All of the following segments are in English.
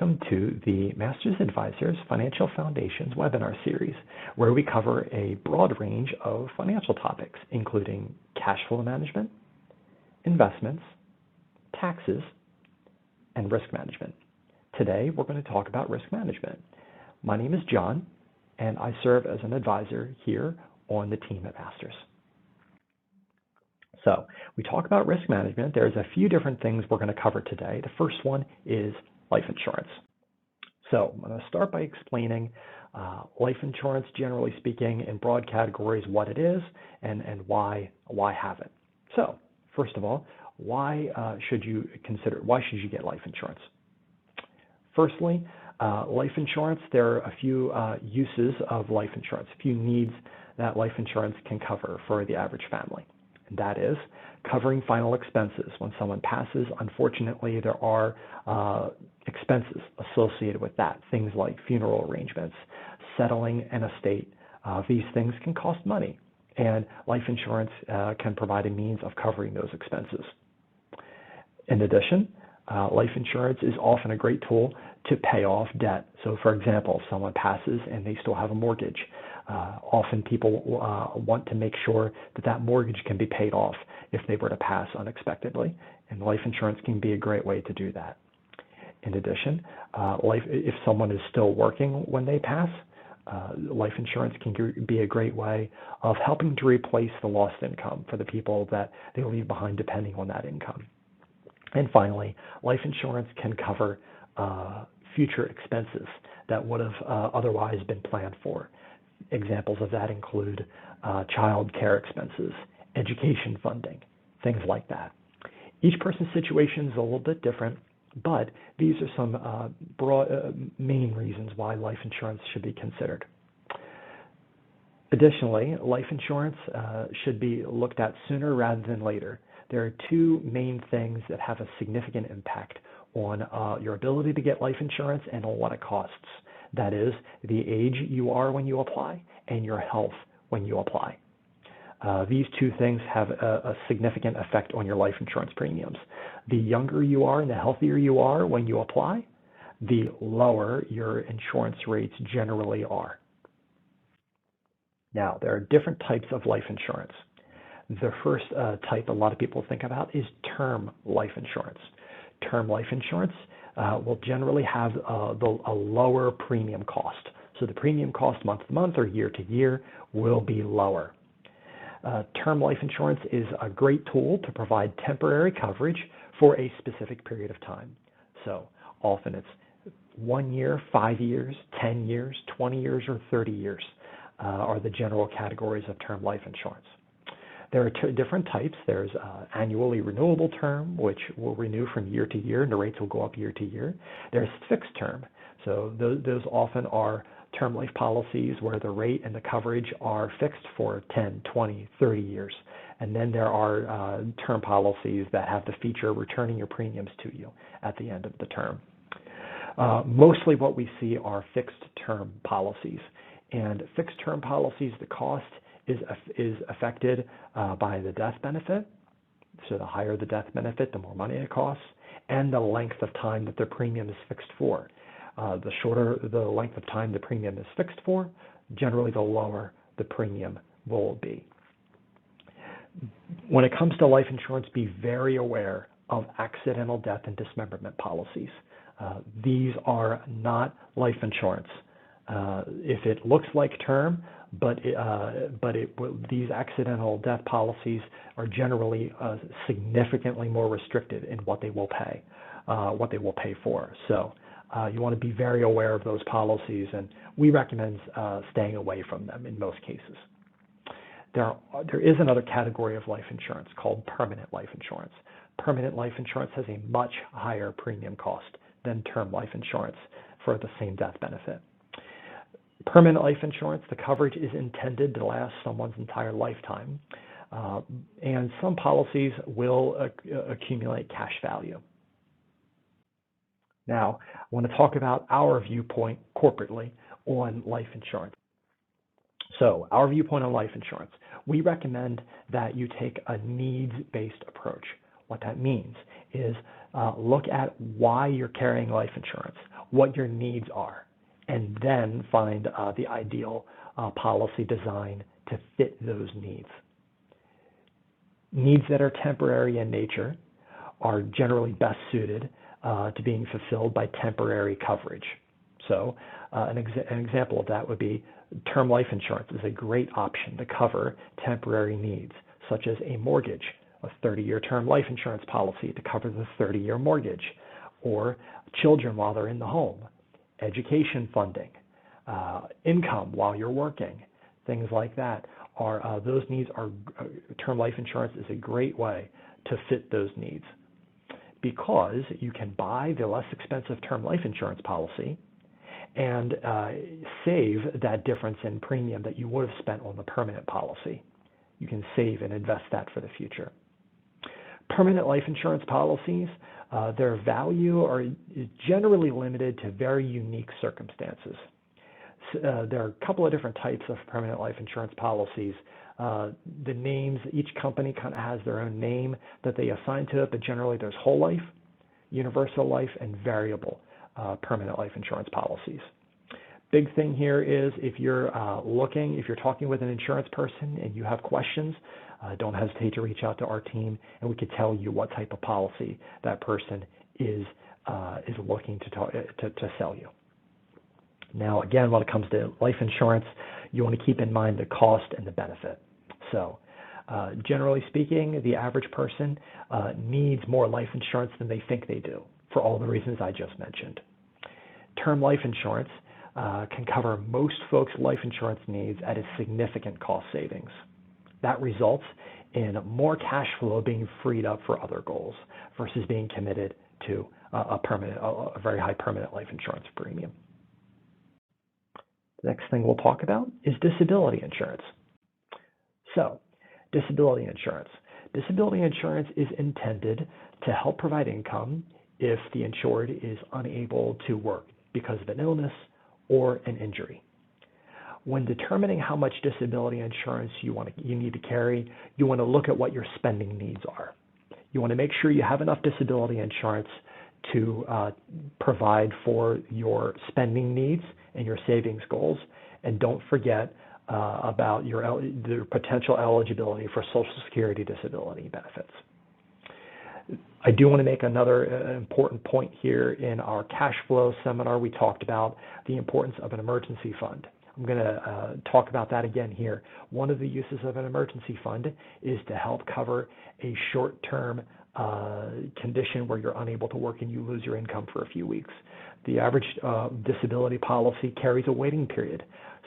welcome to the Masters Advisors Financial Foundations webinar series, where we cover a broad range of financial topics, including cash flow management, investments, taxes, and risk management. Today, we're going to talk about risk management. My name is John, and I serve as an advisor here on the team at Masters. So we talk about risk management. There's a few different things we're going to cover today. The first one is life insurance. So I'm going to start by explaining life insurance, generally speaking, in broad categories, what it is and why have it. So first of all, why should you get life insurance? Firstly, life insurance, there are a few uses of life insurance, a few needs that life insurance can cover for the average family. And that is covering final expenses. When someone passes, unfortunately, there are expenses associated with that, things like funeral arrangements, settling an estate. These things can cost money, and life insurance can provide a means of covering those expenses. In addition, life insurance is often a great tool to pay off debt. So, for example, if someone passes and they still have a mortgage, often people want to make sure that that mortgage can be paid off if they were to pass unexpectedly, and life insurance can be a great way to do that. In addition, if someone is still working when they pass, life insurance can be a great way of helping to replace the lost income for the people that they leave behind depending on that income. And finally, life insurance can cover future expenses that would have otherwise been planned for. Examples of that include child care expenses, education funding, things like that. Each person's situation is a little bit different, but these are some main reasons why life insurance should be considered. Additionally, life insurance should be looked at sooner rather than later. There are two main things that have a significant impact on your ability to get life insurance and on what it costs. That is, the age you are when you apply and your health when you apply. These two things have a significant effect on your life insurance premiums. The younger you are and the healthier you are when you apply, the lower your insurance rates generally are. Now, there are different types of life insurance. The first type a lot of people think about is term life insurance. Term life insurance will generally have a lower premium cost. So the premium cost month to month or year to year will be lower. Term life insurance is a great tool to provide temporary coverage for a specific period of time. So often it's 1 year, 5 years, 10 years, 20 years, or 30 years are the general categories of term life insurance. There are two different types. There's annually renewable term, which will renew from year to year, and the rates will go up year to year. There's fixed term. So those often are term life policies where the rate and the coverage are fixed for 10, 20, 30 years. And then there are term policies that have the feature of returning your premiums to you at the end of the term. Mostly what we see are fixed term policies. And fixed term policies, the cost is affected by the death benefit. So the higher the death benefit, the more money it costs, and the length of time that the premium is fixed for. The shorter the length of time the premium is fixed for, generally the lower the premium will be. When it comes to life insurance, be very aware of accidental death and dismemberment policies. These are not life insurance. If it looks like term, but these accidental death policies are generally significantly more restricted in what they will pay for. So you want to be very aware of those policies, and we recommend staying away from them in most cases. There is another category of life insurance called permanent life insurance. Permanent life insurance has a much higher premium cost than term life insurance for the same death benefit. Permanent life insurance, the coverage is intended to last someone's entire lifetime, and some policies will accumulate cash value. Now, I want to talk about our viewpoint corporately on life insurance. So, our viewpoint on life insurance, we recommend that you take a needs-based approach. What that means is look at why you're carrying life insurance, what your needs are, and then find the ideal policy design to fit those needs. Needs that are temporary in nature are generally best suited to being fulfilled by temporary coverage. So an example of that would be term life insurance is a great option to cover temporary needs, such as a mortgage, a 30-year term life insurance policy to cover the 30-year mortgage, or children while they're in the home, education funding, income while you're working, things like that. Those needs are term life insurance is a great way to fit those needs, because you can buy the less expensive term life insurance policy and save that difference in premium that you would have spent on the permanent policy. You can save and invest that for the future. Permanent life insurance policies, their value are generally limited to very unique circumstances. There are a couple of different types of permanent life insurance policies. The names, each company kind of has their own name that they assign to it, but generally there's whole life, universal life, and variable permanent life insurance policies. Big thing here is if you're talking with an insurance person and you have questions, don't hesitate to reach out to our team, and we could tell you what type of policy that person is looking to sell you. Now, again, when it comes to life insurance, you want to keep in mind the cost and the benefit. So, generally speaking, the average person needs more life insurance than they think they do, for all the reasons I just mentioned. Term life insurance can cover most folks' life insurance needs at a significant cost savings. That results in more cash flow being freed up for other goals versus being committed to a very high permanent life insurance premium. The next thing we'll talk about is disability insurance. So, disability insurance. Disability insurance is intended to help provide income if the insured is unable to work because of an illness or an injury. When determining how much disability insurance you need to carry, you want to look at what your spending needs are. You want to make sure you have enough disability insurance to provide for your spending needs and your savings goals, and don't forget about the potential eligibility for Social Security disability benefits. I do want to make another important point here. In our cash flow seminar, we talked about the importance of an emergency fund. I'm going to talk about that again here. One of the uses of an emergency fund is to help cover a short-term condition where you're unable to work and you lose your income for a few weeks. The average disability policy carries a waiting period.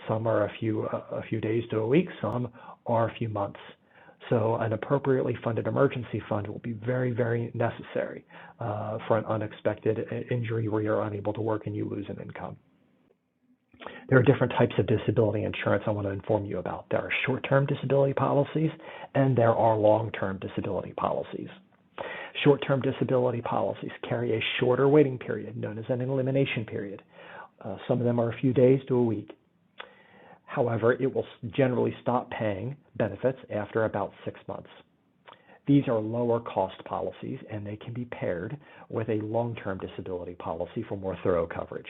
Some are a few days to a week, some are a few months. So an appropriately funded emergency fund will be very, very necessary for an unexpected injury where you're unable to work and you lose an income. There are different types of disability insurance I want to inform you about. There are short-term disability policies and there are long-term disability policies. Short-term disability policies carry a shorter waiting period known as an elimination period. Some of them are a few days to a week. However, it will generally stop paying benefits after about 6 months. These are lower cost policies and they can be paired with a long-term disability policy for more thorough coverage.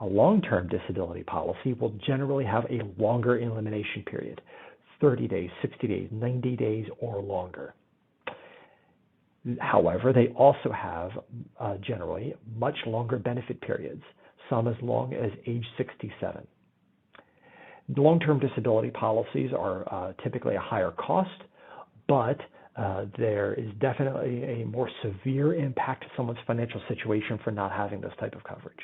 A long-term disability policy will generally have a longer elimination period, 30 days, 60 days, 90 days, or longer. However, they also have generally much longer benefit periods, some as long as age 67. Long-term disability policies are typically a higher cost, but there is definitely a more severe impact to someone's financial situation for not having this type of coverage.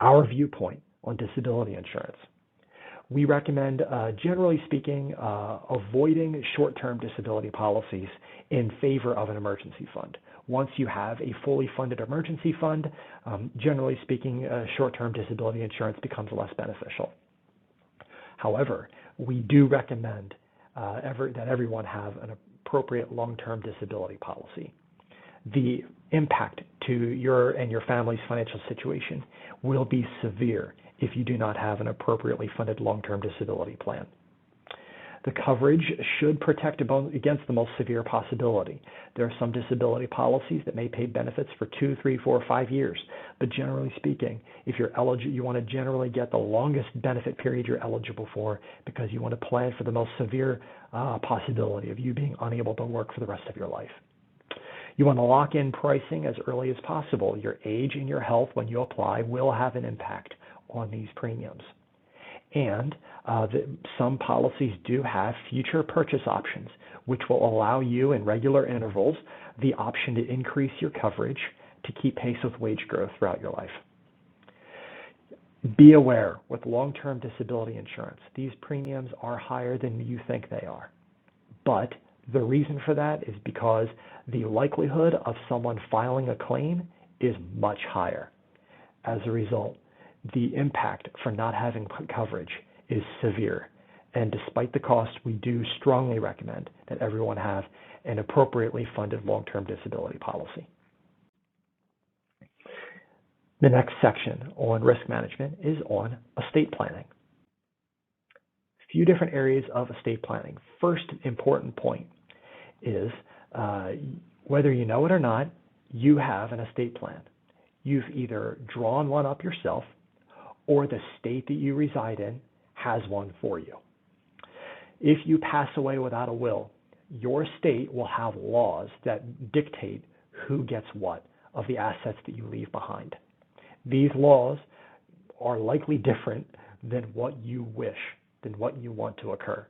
Our viewpoint on disability insurance. We recommend, generally speaking, avoiding short-term disability policies in favor of an emergency fund. Once you have a fully funded emergency fund, generally speaking, short-term disability insurance becomes less beneficial. However, we do recommend that everyone have an appropriate long-term disability policy. The impact to your and your family's financial situation will be severe if you do not have an appropriately funded long-term disability plan. The coverage should protect against the most severe possibility. There are some disability policies that may pay benefits for 2, 3, 4, 5 years. But generally speaking, if you're eligible, you want to generally get the longest benefit period you're eligible for because you want to plan for the most severe possibility of you being unable to work for the rest of your life. You want to lock in pricing as early as possible. Your age and your health when you apply will have an impact on these premiums. And some policies do have future purchase options, which will allow you in regular intervals the option to increase your coverage to keep pace with wage growth throughout your life. Be aware with long-term disability insurance, these premiums are higher than you think they are. But the reason for that is because the likelihood of someone filing a claim is much higher. As a result, the impact for not having coverage is severe. And despite the cost, we do strongly recommend that everyone have an appropriately funded long-term disability policy. The next section on risk management is on estate planning. A few different areas of estate planning. First important point is whether you know it or not, you have an estate plan. You've either drawn one up yourself or the state that you reside in has one for you. If you pass away without a will, your state will have laws that dictate who gets what of the assets that you leave behind. These laws are likely different than what you wish, than what you want to occur.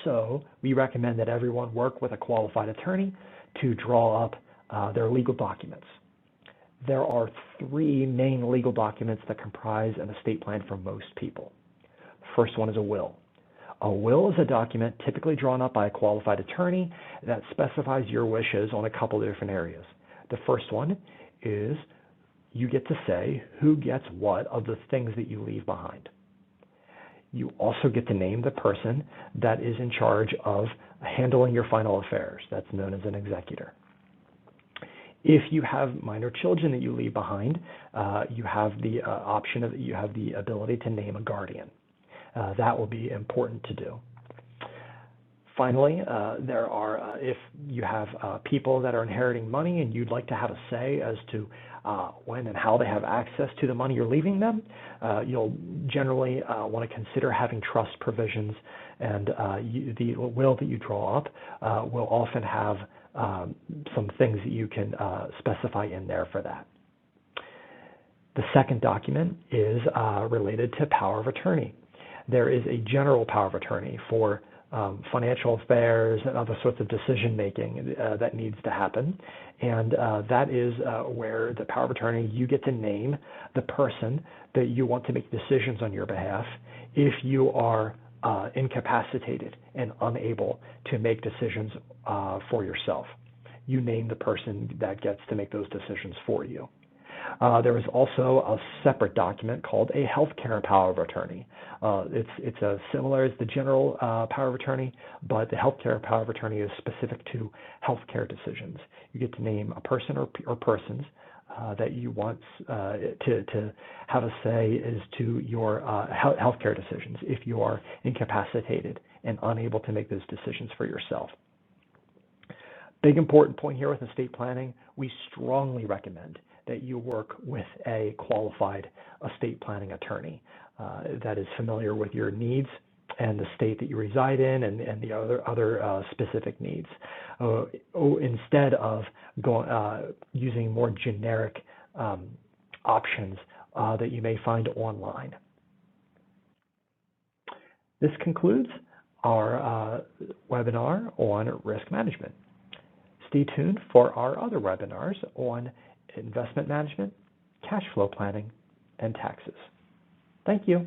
So we recommend that everyone work with a qualified attorney to draw up their legal documents. There are 3 main legal documents that comprise an estate plan for most people. First one is a will. A will is a document typically drawn up by a qualified attorney that specifies your wishes on a couple of different areas. The first one is you get to say who gets what of the things that you leave behind. You also get to name the person that is in charge of handling your final affairs. That's known as an executor. If you have minor children that you leave behind, you have the option of you have the ability to name a guardian. That will be important to do. Finally, there are if you have people that are inheriting money and you'd like to have a say as to when and how they have access to the money you're leaving them, you'll generally want to consider having trust provisions, and the will that you draw up will often have some things that you can specify in there for that. The second document is related to power of attorney. There is a general power of attorney for financial affairs and other sorts of decision making that needs to happen. And that is where the power of attorney, you get to name the person that you want to make decisions on your behalf if you are incapacitated and unable to make decisions for yourself. You name the person that gets to make those decisions for you. There is also a separate document called a healthcare power of attorney. It's as similar as the general power of attorney, but the healthcare power of attorney is specific to healthcare decisions. You get to name a person or persons that you want to have a say as to your healthcare decisions if you are incapacitated and unable to make those decisions for yourself. Big important point here with estate planning, we strongly recommend that you work with a qualified estate planning attorney that is familiar with your needs and the state that you reside in and the other specific needs, instead of using more generic options that you may find online. This concludes our webinar on risk management. Stay tuned for our other webinars on investment management, cash flow planning, and taxes. Thank you.